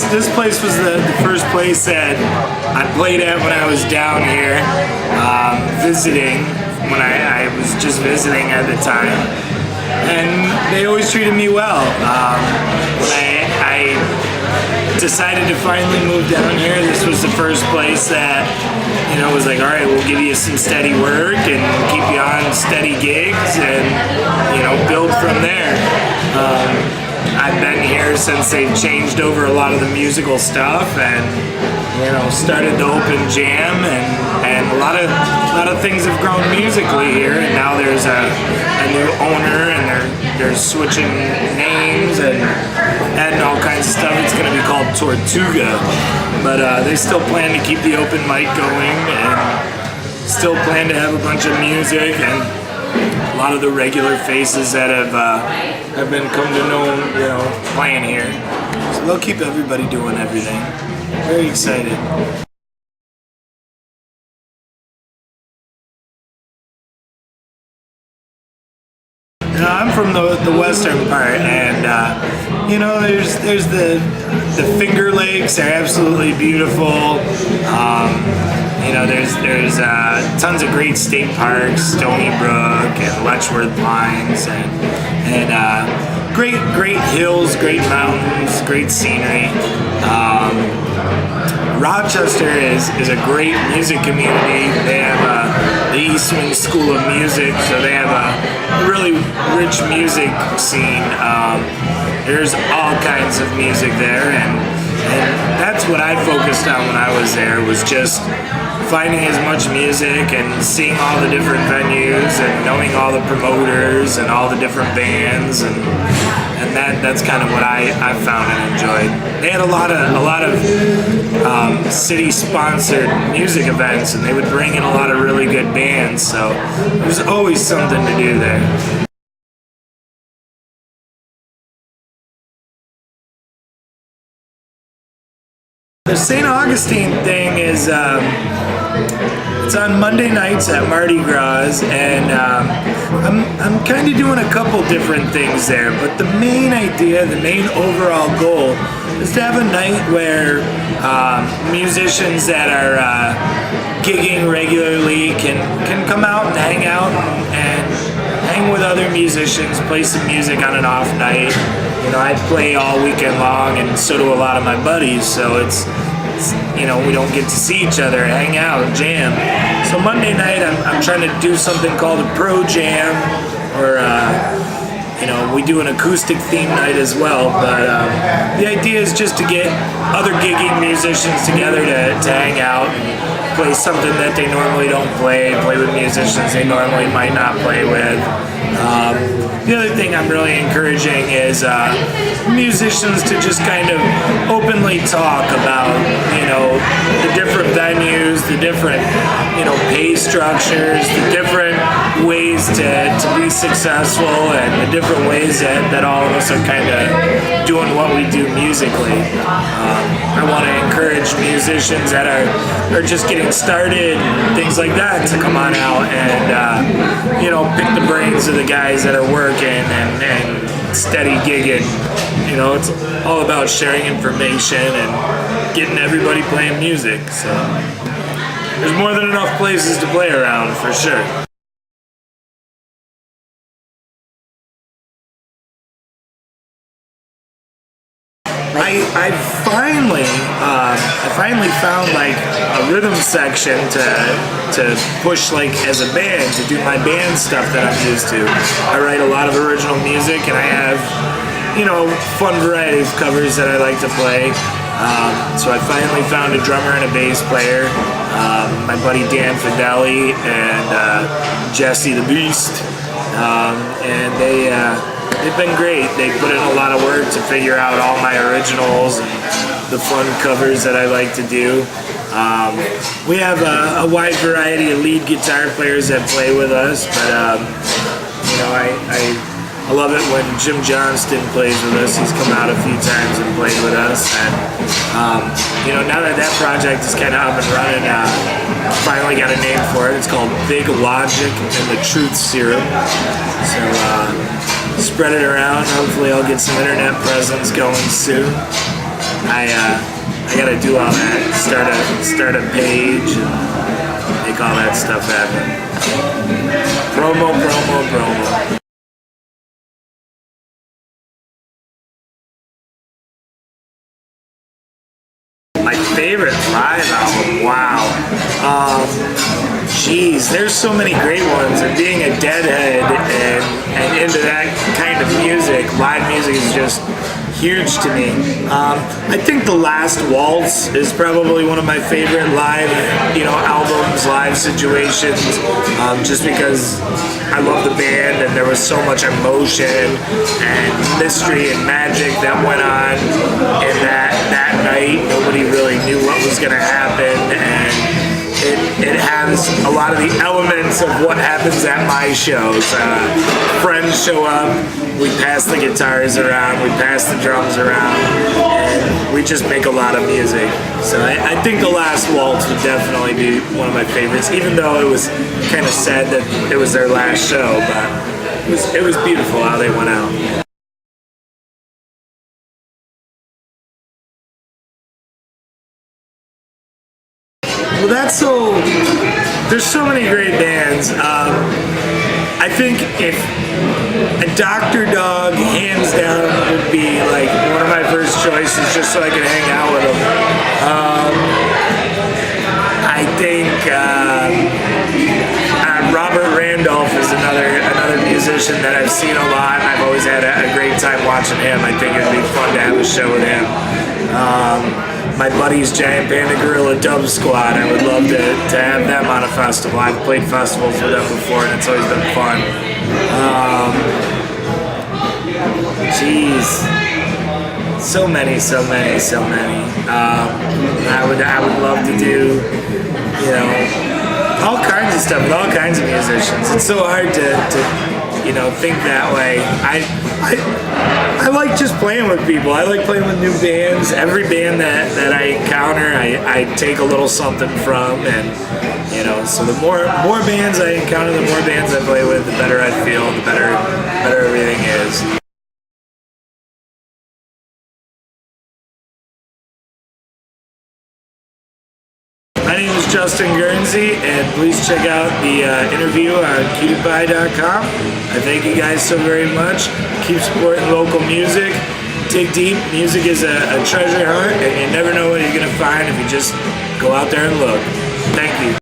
this place was the first place that I played at when I was down here visiting, when I was just visiting at the time, and they always treated me well. When I decided to finally move down here, this was the first place that, you know, was like, all right, we'll give you some steady work and keep you on steady gigs and, you know, build from there. I've been here since they've changed over a lot of the musical stuff and, you know, started the open jam, and a lot of things have grown musically here, and now there's a new owner, and they're switching names and adding all kinds of stuff. It's going to be called Tortuga, but they still plan to keep the open mic going and still plan to have a bunch of music, and a lot of the regular faces that have been come to know, you know, playing here. So they'll keep everybody doing everything. Very excited. I'm from the western part, and you know, there's the Finger Lakes. They're absolutely beautiful. You know, there's tons of great state parks, Stony Brook and Letchworth Pines, and great hills, great mountains, great scenery. Rochester is a great music community. They have the Eastman School of Music, so they have a really rich music scene. There's all kinds of music there, and that's what I focused on when I was there, was just finding as much music and seeing all the different venues and knowing all the promoters and all the different bands, and that's kind of what I found and enjoyed. They had a lot of city-sponsored music events, and they would bring in a lot of really good bands, so there was always something to do there. The St. Augustine thing is, it's on Monday nights at Mardi Gras, and I'm kind of doing a couple different things there, but the main idea, the main overall goal is to have a night where musicians that are gigging regularly can come out and hang out and hang with other musicians, play some music on an off night. You know, I play all weekend long, and so do a lot of my buddies, so it's you know, we don't get to see each other, hang out, jam. So Monday night, I'm trying to do something called a pro jam, or you know, we do an acoustic theme night as well, but the idea is just to get other gigging musicians together to hang out and play something that they normally don't play with musicians they normally might not play with. The other thing I'm really encouraging is musicians to just kind of openly talk about, you know, the different venues, the different, you know, pay structures, the different ways to be successful, and the different ways that all of us are kind of doing what we do musically. I want to encourage musicians that are just getting started and things like that to come on out and, you know, pick the brains of the guys that are working and steady gigging. You know, it's all about sharing information and getting everybody playing music. So there's more than enough places to play around, for sure. I finally found like a rhythm section to push, like, as a band, to do my band stuff that I'm used to. I write a lot of original music, and I have, you know, fun variety of covers that I like to play. So I finally found a drummer and a bass player, my buddy Dan Fideli and Jesse the Beast, and they've been great. They put in a lot of work to figure out all my originals and the fun covers that I like to do. We have a wide variety of lead guitar players that play with us, but you know, I love it when Jim Johnston plays with us. He's come out a few times and played with us, and you know, now that project is kind of up and running, finally got a name for it. It's called Big Logic and the Truth Serum. So spread it around. Hopefully I'll get some internet presence going soon. I gotta do all that. Start a page and make all that stuff happen. Promo. My favorite live album, wow. Geez, there's so many great ones, and being a Deadhead and into that kind of music, live music is just huge to me. I think The Last Waltz is probably one of my favorite live, albums, live situations, just because I love the band and there was so much emotion and mystery and magic that went on in that night. Nobody really knew what was going to happen, and it has a lot of the elements of what happens at my shows. Friends show up, we pass the guitars around, we pass the drums around, and we just make a lot of music. So I think The Last Waltz would definitely be one of my favorites, even though it was kind of sad that it was their last show, but it was beautiful how they went out. Well, there's so many great bands. I think if a Dr. Dog, hands down, would be like one of my first choices, just so I could hang out with them. I think Robert Randolph is another musician that I've seen a lot, and I've always had a great time watching him. I think it'd be fun to have a show with him. My buddies, Giant Panda Gorilla Dub Squad, I would love to have them on a festival. I've played festivals with them before, and it's always been fun. So many. I would love to do, all kinds of stuff with all kinds of musicians. It's so hard to think that way. I like just playing with people. I like playing with new bands. Every band that I encounter, I take a little something from, and so the more bands I encounter, the more bands I play with, the better I feel, the better everything is. My name is Justin Gurnsey, and please check out the interview on cutepie.com. I thank you guys so very much. Keep supporting local music. Dig deep. Music is a treasure hunt, and you never know what you're going to find if you just go out there and look. Thank you.